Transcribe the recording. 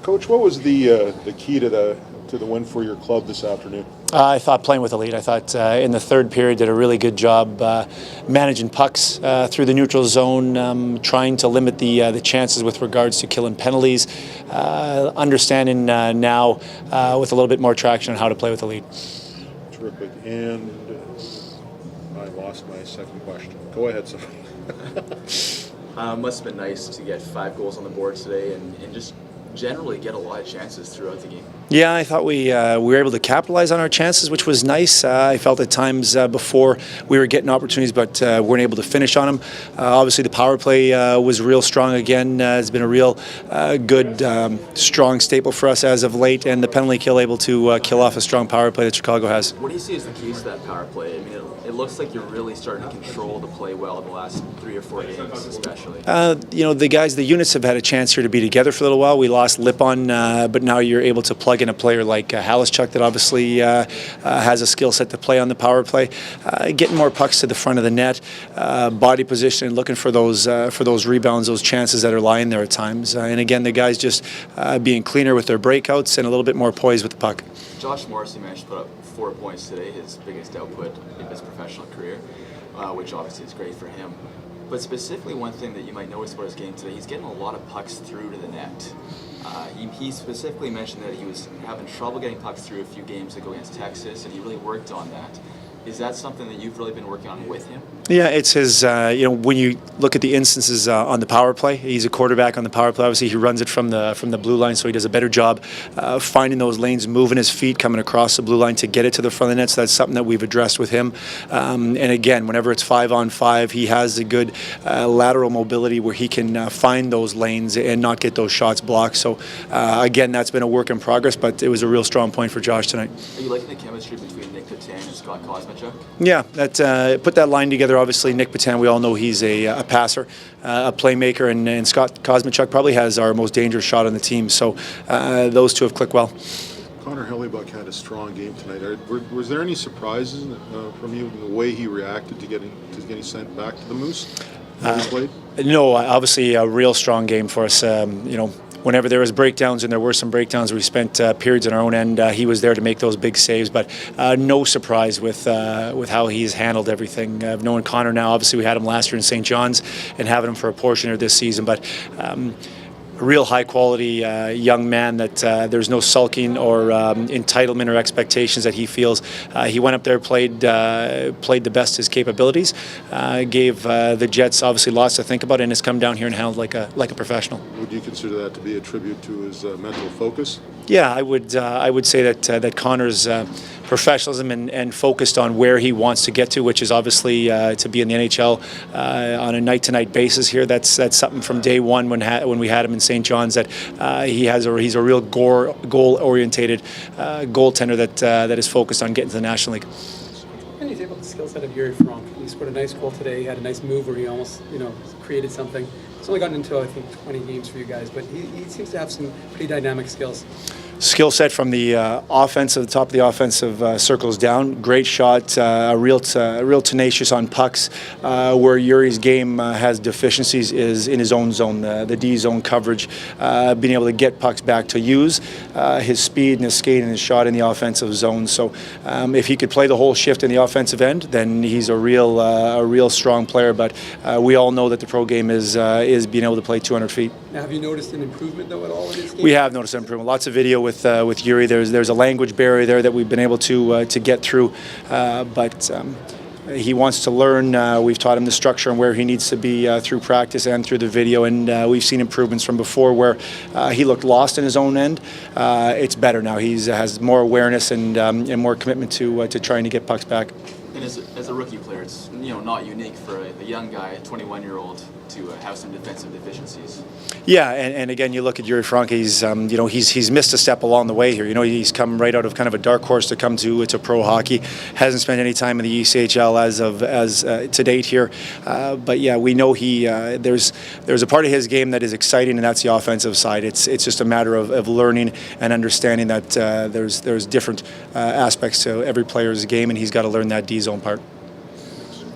Coach, what was the key to the win for your club this afternoon? I thought playing with the lead. I thought in the third period did a really good job managing pucks through the neutral zone, trying to limit the chances with regards to killing penalties, understanding now with a little bit more traction on how to play with the lead. Terrific. And I lost my second question. Go ahead, sir. Must have been nice to get 5 goals on the board today and just generally get a lot of chances throughout the game. Yeah, I thought we were able to capitalize on our chances, which was nice. I felt at times before we were getting opportunities, but weren't able to finish on them. Obviously, the power play was real strong again. It's been a real good, strong staple for us as of late, and the penalty kill able to kill off a strong power play that Chicago has. What do you see as the keys to that power play? I mean, it looks like you're really starting to control the play well the last 3 or 4 games, especially. The units have had a chance here to be together for a little while. We lost Lipon, but now you're able to plug in a player like Hellebuyck that obviously has a skill set to play on the power play. Getting more pucks to the front of the net, body position, and looking for those rebounds, those chances that are lying there at times. And again, the guys just being cleaner with their breakouts and a little bit more poised with the puck. Josh Morrissey managed to put up 4 points today, his biggest output in his professional career, which obviously is great for him. But specifically, one thing that you might notice about his game today, he's getting a lot of pucks through to the net. He specifically mentioned that he was having trouble getting pucks through a few games ago against Texas, and he really worked on that. Is that something that you've really been working on with him? Yeah, it's his, when you look at the instances on the power play, he's a quarterback on the power play. Obviously, he runs it from the blue line, so he does a better job finding those lanes, moving his feet, coming across the blue line to get it to the front of the net. So that's something that we've addressed with him. And again, whenever it's 5-on-5, he has a good lateral mobility where he can find those lanes and not get those shots blocked. So again, that's been a work in progress, but it was a real strong point for Josh tonight. Are you liking the chemistry between Nick Patan and Scott Kosmachuk? Yeah, put that line together. Obviously, Nick Patan, we all know he's a passer, a playmaker, and Scott Kosmachuk probably has our most dangerous shot on the team. So those two have clicked well. Connor Hellebuyck had a strong game tonight. Was there any surprises from you in the way he reacted to getting sent back to the Moose when he played? No, obviously a real strong game for us. Whenever there was breakdowns, and there were some breakdowns, we spent periods on our own end. He was there to make those big saves, but no surprise with how he's handled everything. I've known Connor now. Obviously, we had him last year in St. John's, and having him for a portion of this season, but. A real high-quality young man that there's no sulking or entitlement or expectations that he feels. He went up there, played the best his capabilities, gave the Jets obviously lots to think about, and has come down here and handled like a professional. Would you consider that to be a tribute to his mental focus? Yeah, I would say that Connor's professionalism and focused on where he wants to get to, which is obviously to be in the NHL on a night-to-night basis here. That's something from day one when we had him in St. John's that he's a real goal-orientated goaltender that is focused on getting to the National League. What do you say about the skill set of Yuri Frank? He scored a nice goal today. He had a nice move where he almost created something. It's only gotten into I think 20 games for you guys, but he seems to have some pretty dynamic skills. Skill set from the offensive, the top of the offensive circles down. Great shot, real tenacious on pucks. Where Yuri's game has deficiencies is in his own zone, the D zone coverage, being able to get pucks back to use his speed and his skate and his shot in the offensive zone. So if he could play the whole shift in the offensive end, then he's a real strong player. But we all know that the pro game is being able to play 200 feet. Now, have you noticed an improvement though at all in his game? We have noticed an improvement. Lots of video with Yuri. There's a language barrier there that we've been able to get through, but he wants to learn. We've taught him the structure and where he needs to be through practice and through the video, and we've seen improvements from before where he looked lost in his own end. It's better now. He has more awareness and more commitment to trying to get pucks back. And as a rookie player, it's not unique for a young guy, a 21-year-old, to have some defensive deficiencies. Yeah, and again, you look at Yuri Frank. He's he's missed a step along the way here. He's come right out of kind of a dark horse to come to pro hockey. Hasn't spent any time in the ECHL as to date here. But yeah, we know there's a part of his game that is exciting, and that's the offensive side. It's just a matter of learning and understanding that there's different aspects to every player's game, and he's got to learn that D zone part.